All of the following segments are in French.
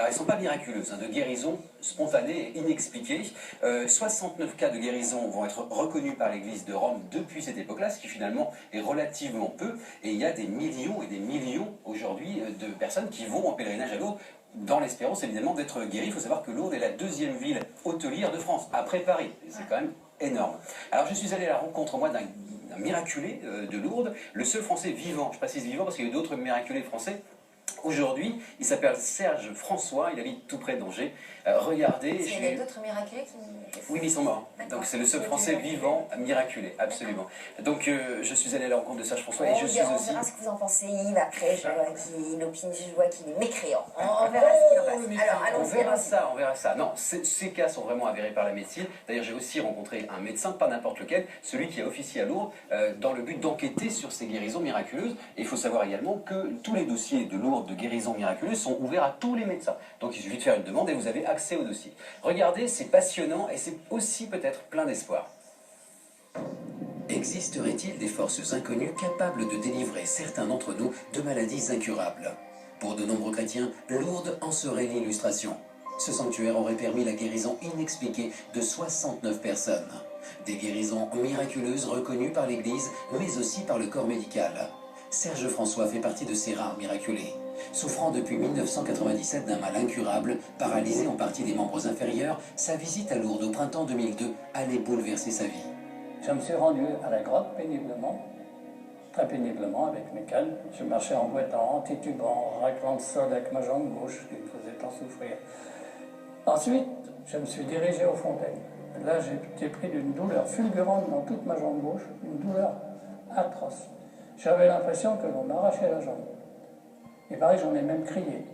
Alors, elles ne sont pas miraculeuses, hein, de guérison spontanée et inexpliquée. 69 cas de guérison vont être reconnus par l'Église de Rome depuis cette époque-là, ce qui finalement est relativement peu. Et il y a des millions et des millions aujourd'hui de personnes qui vont en pèlerinage à Lourdes, dans l'espérance évidemment d'être guéries. Il faut savoir que Lourdes est la deuxième ville hôtelière de France, après Paris. C'est quand même énorme. Alors je suis allé à la rencontre, moi, d'un miraculé de Lourdes, le seul Français vivant, je précise vivant parce qu'il y a eu d'autres miraculés français. Aujourd'hui, il s'appelle Serge François, il habite tout près d'Angers. Regardez... Il y a d'autres miraculés qui... Oui, mais ils sont morts. Donc c'est le seul Français vivant miraculé, absolument. Donc je suis allé à la rencontre de Serge François et je suis aussi... On verra ce que vous en pensez, Yves. Après, je vois qu'il est mécréant. On verra ce qu'il en passe. Alors, allons-y. On verra ça. Non, ces cas sont vraiment avérés par la médecine. D'ailleurs, j'ai aussi rencontré un médecin, pas n'importe lequel, celui qui a officié à Lourdes, dans le but d'enquêter sur ces guérisons miraculeuses. Et il faut savoir également que tous les dossiers de Lourdes de guérisons miraculeuses sont ouverts à tous les médecins. Donc il suffit de faire une demande et vous avez accès au dossier. Regardez, c'est passionnant et c'est aussi peut-être plein d'espoir. Existerait-il des forces inconnues capables de délivrer certains d'entre nous de maladies incurables? Pour de nombreux chrétiens, Lourdes en serait l'illustration. Ce sanctuaire aurait permis la guérison inexpliquée de 69 personnes. Des guérisons miraculeuses reconnues par l'Église, mais aussi par le corps médical. Serge François fait partie de ces rares miraculés. Souffrant depuis 1997 d'un mal incurable, paralysé en partie des membres inférieurs, sa visite à Lourdes au printemps 2002 allait bouleverser sa vie. Je me suis rendu à la grotte péniblement, très péniblement avec mes cannes. Je marchais en boitant, en titubant, en raclant le sol avec ma jambe gauche qui me faisait tant souffrir. Ensuite, je me suis dirigé aux fontaines. Là, j'ai été pris d'une douleur fulgurante dans toute ma jambe gauche, une douleur atroce. J'avais l'impression que l'on m'arrachait la jambe. Il paraît que j'en ai même crié.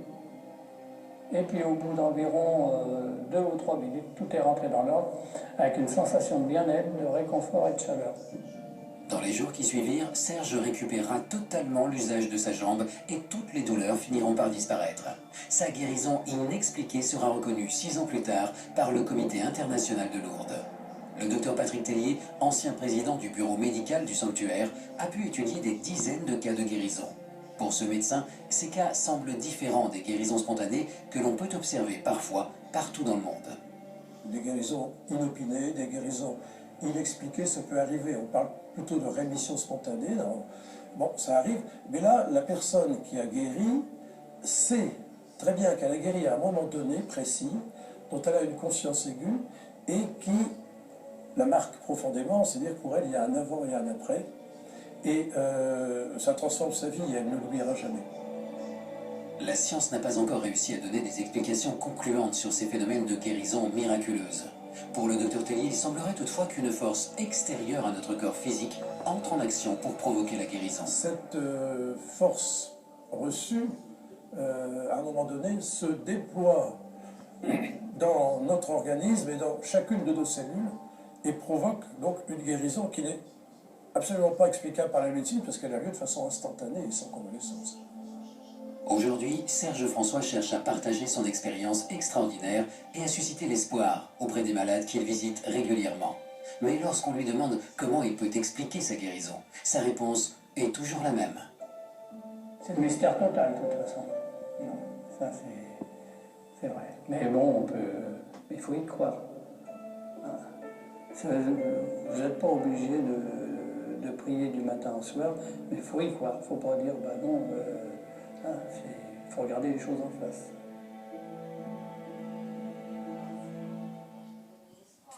Et puis au bout d'environ 2 ou 3 minutes, tout est rentré dans l'ordre, avec une sensation de bien-être, de réconfort et de chaleur. Dans les jours qui suivirent, Serge récupérera totalement l'usage de sa jambe et toutes les douleurs finiront par disparaître. Sa guérison inexpliquée sera reconnue 6 ans plus tard par le Comité international de Lourdes. Le docteur Patrick Tellier, ancien président du bureau médical du sanctuaire, a pu étudier des dizaines de cas de guérison. Pour ce médecin, ces cas semblent différents des guérisons spontanées que l'on peut observer parfois partout dans le monde. Des guérisons inopinées, des guérisons inexpliquées, ça peut arriver. On parle plutôt de rémission spontanée. Bon, ça arrive. Mais là, la personne qui a guéri sait très bien qu'elle a guéri à un moment donné précis, dont elle a une conscience aiguë et qui la marque profondément. C'est-à-dire que pour elle, il y a un avant et un après. Et ça transforme sa vie et elle ne l'oubliera jamais. La science n'a pas encore réussi à donner des explications concluantes sur ces phénomènes de guérison miraculeuse. Pour le docteur Tellier, il semblerait toutefois qu'une force extérieure à notre corps physique entre en action pour provoquer la guérison. Cette force reçue, à un moment donné, se déploie dans notre organisme et dans chacune de nos cellules et provoque donc une guérison qui n'est absolument pas explicable par la médecine parce qu'elle a lieu de façon instantanée et sans convalescence. Aujourd'hui, Serge François cherche à partager son expérience extraordinaire et à susciter l'espoir auprès des malades qu'il visite régulièrement. Mais lorsqu'on lui demande comment il peut expliquer sa guérison, sa réponse est toujours la même. C'est le mystère total, de toute façon. Non, ça c'est vrai. Mais bon, il faut y croire. Vous n'êtes pas obligé de prier du matin au soir, mais il faut y croire. Il ne faut pas dire, bah non, il faut regarder les choses en face.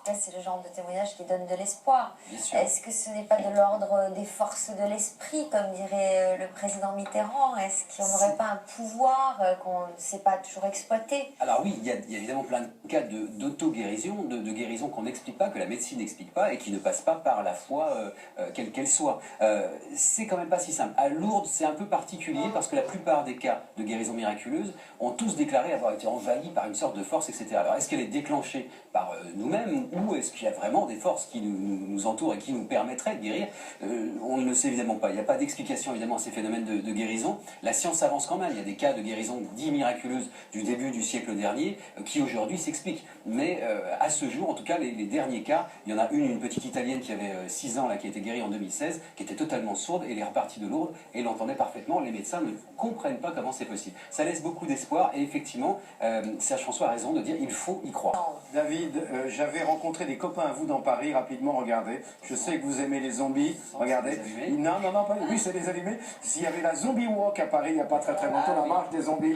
C'est le genre de témoignage qui donne de l'espoir. Est-ce que ce n'est pas de l'ordre des forces de l'esprit, comme dirait le président Mitterrand? Est-ce qu'il n'y aurait pas un pouvoir qu'on ne sait pas toujours exploiter? Alors oui, il y a évidemment plein de cas d'auto-guérison, de guérison qu'on n'explique pas, que la médecine n'explique pas et qui ne passent pas par la foi, quelle qu'elle soit. C'est quand même pas si simple. À Lourdes, c'est un peu particulier parce que la plupart des cas de guérison miraculeuse ont tous déclaré avoir été envahis par une sorte de force, etc. Alors est-ce qu'elle est déclenchée par nous-mêmes ou est-ce qu'il y a vraiment des forces qui nous entourent et qui nous permettraient de guérir? On ne le sait évidemment pas. Il n'y a pas d'explication évidemment à ces phénomènes de guérison. La science avance quand même. Il y a des cas de guérison dits miraculeuses du début du siècle dernier qui aujourd'hui s'expliquent. Mais à ce jour, en tout cas, les derniers cas, il y en a une petite italienne qui avait 6 ans là, qui a été guérie en 2016, qui était totalement sourde, et elle est repartie de Lourdes et l'entendait parfaitement. Les médecins ne comprennent pas comment c'est possible. Ça laisse beaucoup d'espoir et effectivement, Serge François a raison de dire il faut y croire. David, j'avais rencontré des copains à vous dans Paris, rapidement, regardez. Je sais que vous aimez les zombies, regardez. Non, pas, oui, c'est les allumés. S'il y avait la Zombie Walk à Paris il n'y a pas très longtemps, la marche des zombies.